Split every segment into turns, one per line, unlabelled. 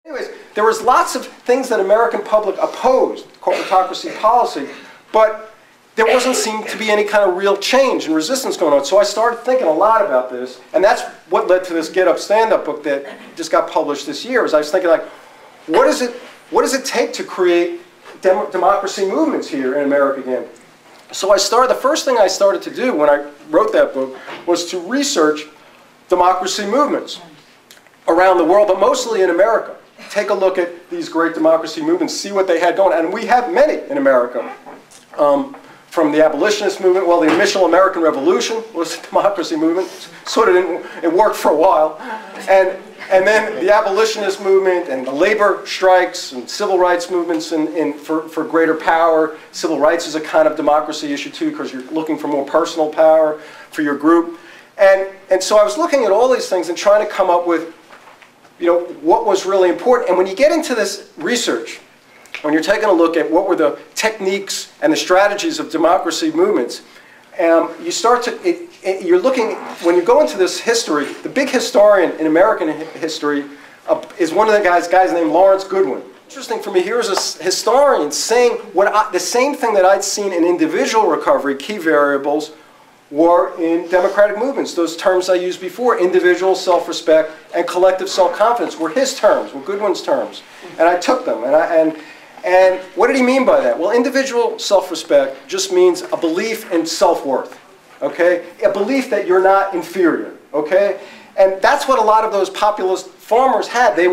Anyways, there was lots of things that American public opposed, corporatocracy policy, but there wasn't seemed to be any kind of real change and resistance going on. So I started thinking a lot about this, and that's what led to this Get Up, Stand Up book that just got published this year. Was I was thinking, like, what does it take to create democracy movements here in America again? So the first thing I started to do when I wrote that book was to research democracy movements around the world, but mostly in America. Take a look at these great democracy movements, see what they had going, and we have many in America. From the abolitionist movement, well, the initial American Revolution was a democracy movement. Sort of didn't, it worked for a while. And then the abolitionist movement and the labor strikes and civil rights movements for greater power. Civil rights is a kind of democracy issue too, because you're looking for more personal power for your group. And so I was looking at all these things and trying to come up with, you know, what was really important. And when you get into this research, when you're taking a look at what were the techniques and the strategies of democracy movements, you start to, you're looking, when you go into this history, the big historian in American history is one of the guys named Lawrence Goodwin. Interesting for me, here is a historian saying the same thing that I'd seen in individual recovery, key variables, were in democratic movements. Those terms I used before, individual self-respect and collective self-confidence, were his terms, were Goodwin's terms. And I took them, and what did he mean by that? Well, individual self-respect just means a belief in self-worth, okay? A belief that you're not inferior, okay? And that's what a lot of those populist farmers had. They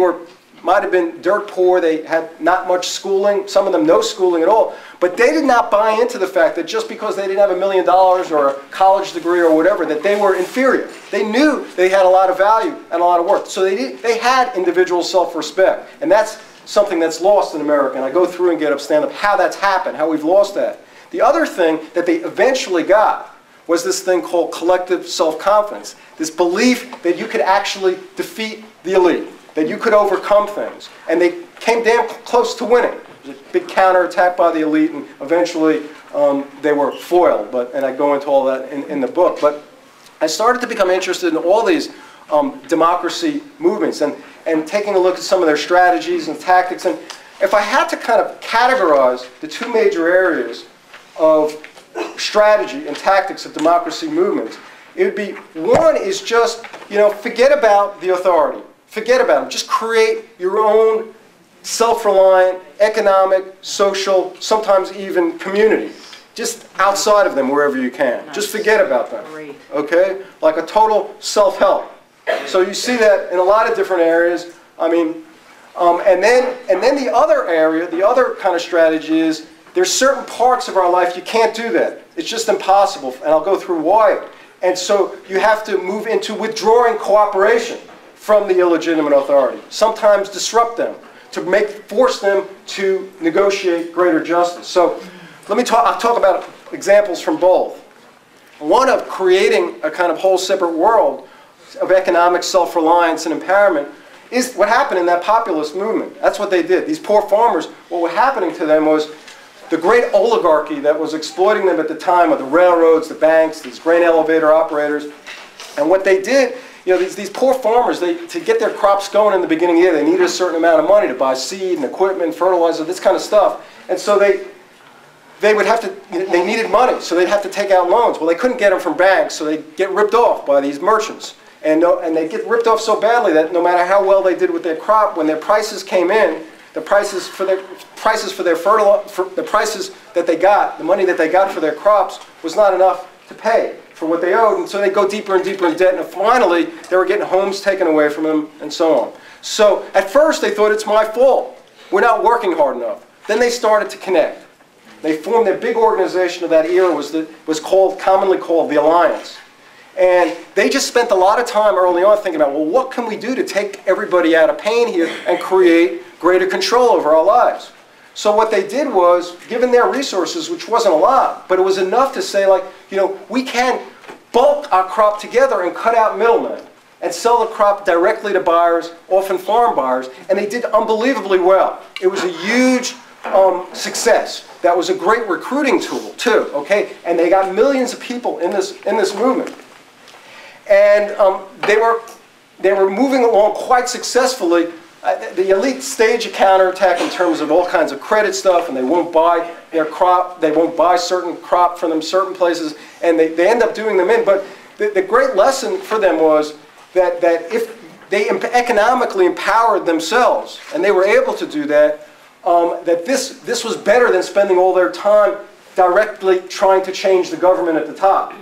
might have been dirt poor, they had not much schooling, some of them no schooling at all, but they did not buy into the fact that just because they didn't have $1 million or a college degree or whatever, that they were inferior. They knew they had a lot of value and a lot of worth. So they had individual self-respect, and that's something that's lost in America. And I go through and Get Up, Stand Up, how that's happened, how we've lost that. The other thing that they eventually got was this thing called collective self-confidence, this belief that you could actually defeat the elite, that you could overcome things. And they came damn close to winning. There was a big counterattack by the elite, and eventually they were foiled. And I go into all that in the book. But I started to become interested in all these democracy movements and taking a look at some of their strategies and tactics. And if I had to kind of categorize the two major areas of strategy and tactics of democracy movements, it would be, one is just, you know, forget about the authority. Forget about them. Just create your own self-reliant, economic, social, sometimes even community. Just outside of them wherever you can. Nice. Just forget about them. Great. Okay? Like a total self-help. So you see that in a lot of different areas. I mean, and then the other area, the other kind of strategy is there's certain parts of our life you can't do that. It's just impossible, and I'll go through why. And so you have to move into withdrawing cooperation from the illegitimate authority. Sometimes disrupt them to force them to negotiate greater justice. So I'll talk about examples from both. One of creating a kind of whole separate world of economic self-reliance and empowerment is what happened in that populist movement. That's what they did. These poor farmers, what was happening to them was the great oligarchy that was exploiting them at the time, of the railroads, the banks, these grain elevator operators. And what they did, you know, these poor farmers, to get their crops going in the beginning of the year, they needed a certain amount of money to buy seed and equipment, fertilizer, this kind of stuff. And so they would have to, they needed money, so they'd have to take out loans. Well, they couldn't get them from banks, so they'd get ripped off by these merchants. And they get ripped off so badly that no matter how well they did with their crop, when their prices came in, the prices that they got, the money that they got for their crops, was not enough to pay for what they owed. And so they go deeper and deeper in debt, and finally they were getting homes taken away from them, and so on. So at first they thought, it's my fault. We're not working hard enough. Then they started to connect. They formed their big organization of that era, was commonly called the Alliance. And they just spent a lot of time early on thinking about, well, what can we do to take everybody out of pain here and create greater control over our lives? So what they did was, given their resources, which wasn't a lot, but it was enough to say, like, you know, we can bulk our crop together and cut out middlemen and sell the crop directly to buyers, often farm buyers, and they did unbelievably well. It was a huge success. That was a great recruiting tool, too, okay? And they got millions of people in this movement. And they were moving along quite successfully the elite stage a counterattack in terms of all kinds of credit stuff, and they won't buy their crop, they won't buy certain crop from them certain places, and they end up doing them in. But the great lesson for them was that if they economically empowered themselves, and they were able to do that, that this was better than spending all their time directly trying to change the government at the top.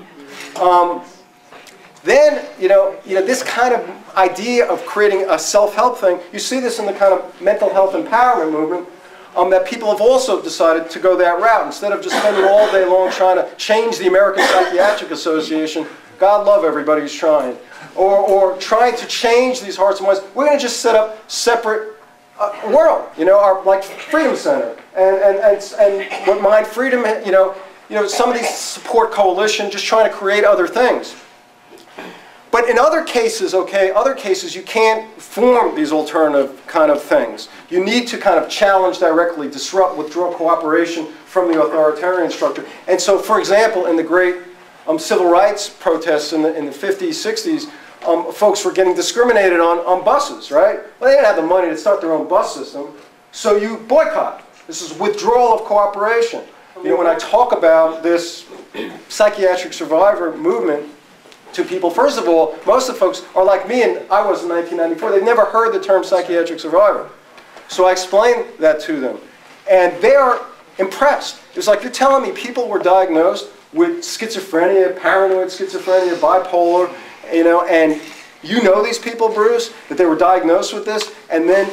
Then, this kind of idea of creating a self-help thing, you see this in the kind of mental health empowerment movement, that people have also decided to go that route. Instead of just spending all day long trying to change the American Psychiatric Association, God love everybody who's trying, or trying to change these hearts and minds, we're going to just set up separate world, our like Freedom Center, and what Mind Freedom, some of these support coalition, just trying to create other things. But in other cases, you can't form these alternative kind of things. You need to kind of challenge directly, disrupt, withdraw cooperation from the authoritarian structure. And so, for example, in the great civil rights protests in the 50s, 60s, folks were getting discriminated on buses, right? Well, they didn't have the money to start their own bus system, so you boycott. This is withdrawal of cooperation. When I talk about this psychiatric survivor movement to people, first of all, most of the folks are like me, and I was in 1994. They've never heard the term psychiatric survivor. So I explained that to them, and they are impressed. It was like, you're telling me people were diagnosed with schizophrenia, paranoid schizophrenia, bipolar, and these people, Bruce, that they were diagnosed with this, and then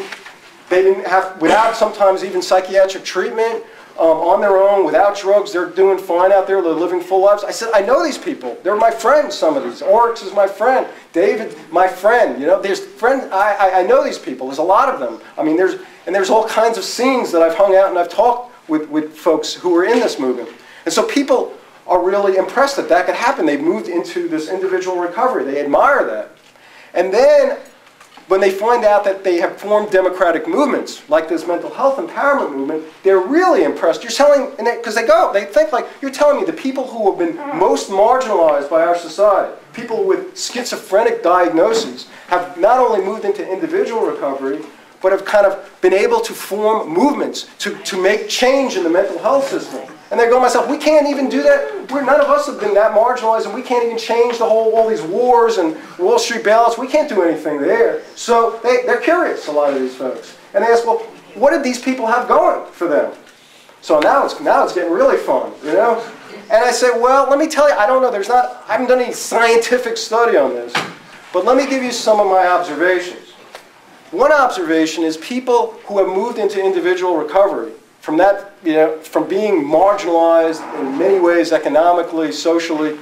they didn't have, without sometimes even psychiatric treatment, on their own, without drugs, they're doing fine out there, they're living full lives. I said, I know these people. They're my friends, some of these. Oryx is my friend. David, my friend. There's friends, I know these people. There's a lot of them. I mean, there's all kinds of scenes that I've hung out and I've talked with folks who are in this movement. And so people are really impressed that that could happen. They've moved into this individual recovery. They admire that. And then, when they find out that they have formed democratic movements, like this mental health empowerment movement, they're really impressed. You're telling, because they think like, you're telling me the people who have been most marginalized by our society, people with schizophrenic diagnoses, have not only moved into individual recovery, but have kind of been able to form movements to make change in the mental health system. And they're going to myself, we can't even do that. None of us have been that marginalized, and we can't even change all these wars and Wall Street bailouts. We can't do anything there. So they're curious, a lot of these folks. And they ask, well, what did these people have going for them? So now it's getting really fun, And I say, well, let me tell you, I don't know, I haven't done any scientific study on this, but let me give you some of my observations. One observation is people who have moved into individual recovery, from that, from being marginalized in many ways, economically, socially,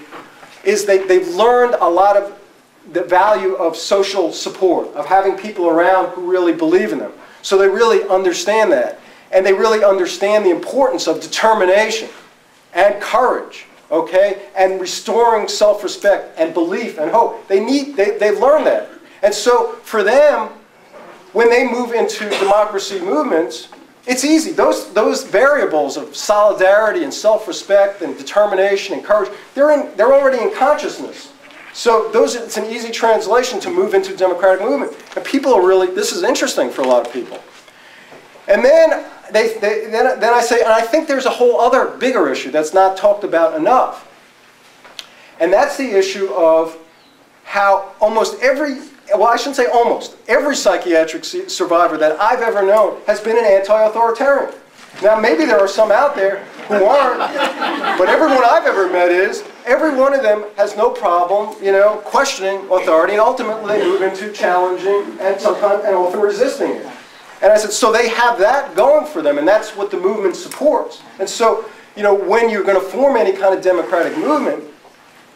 is they've learned a lot of the value of social support, of having people around who really believe in them. So they really understand that. And they really understand the importance of determination and courage, and restoring self-respect and belief and hope. They've learned that. And so for them, when they move into democracy movements, it's easy. Those variables of solidarity and self-respect and determination and courage, they're already in consciousness. So it's an easy translation to move into democratic movement. And people are really, this is interesting for a lot of people. And then I say, and I think there's a whole other bigger issue that's not talked about enough. And that's the issue of how almost every psychiatric survivor that I've ever known has been an anti-authoritarian. Now, maybe there are some out there who aren't, but everyone I've ever met every one of them has no problem, questioning authority, and ultimately they move into challenging and sometimes and often resisting it. And I said, so they have that going for them, and that's what the movement supports. And so, when you're going to form any kind of democratic movement,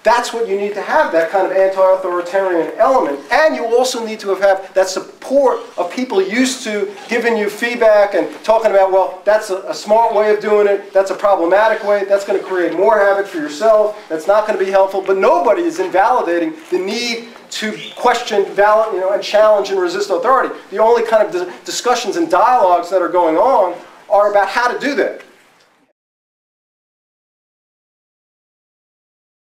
that's what you need to have, that kind of anti-authoritarian element. And you also need to have that support of people used to giving you feedback and talking about, well, that's a smart way of doing it, that's a problematic way, that's going to create more havoc for yourself, that's not going to be helpful. But nobody is invalidating the need to question, and challenge and resist authority. The only kind of discussions and dialogues that are going on are about how to do that.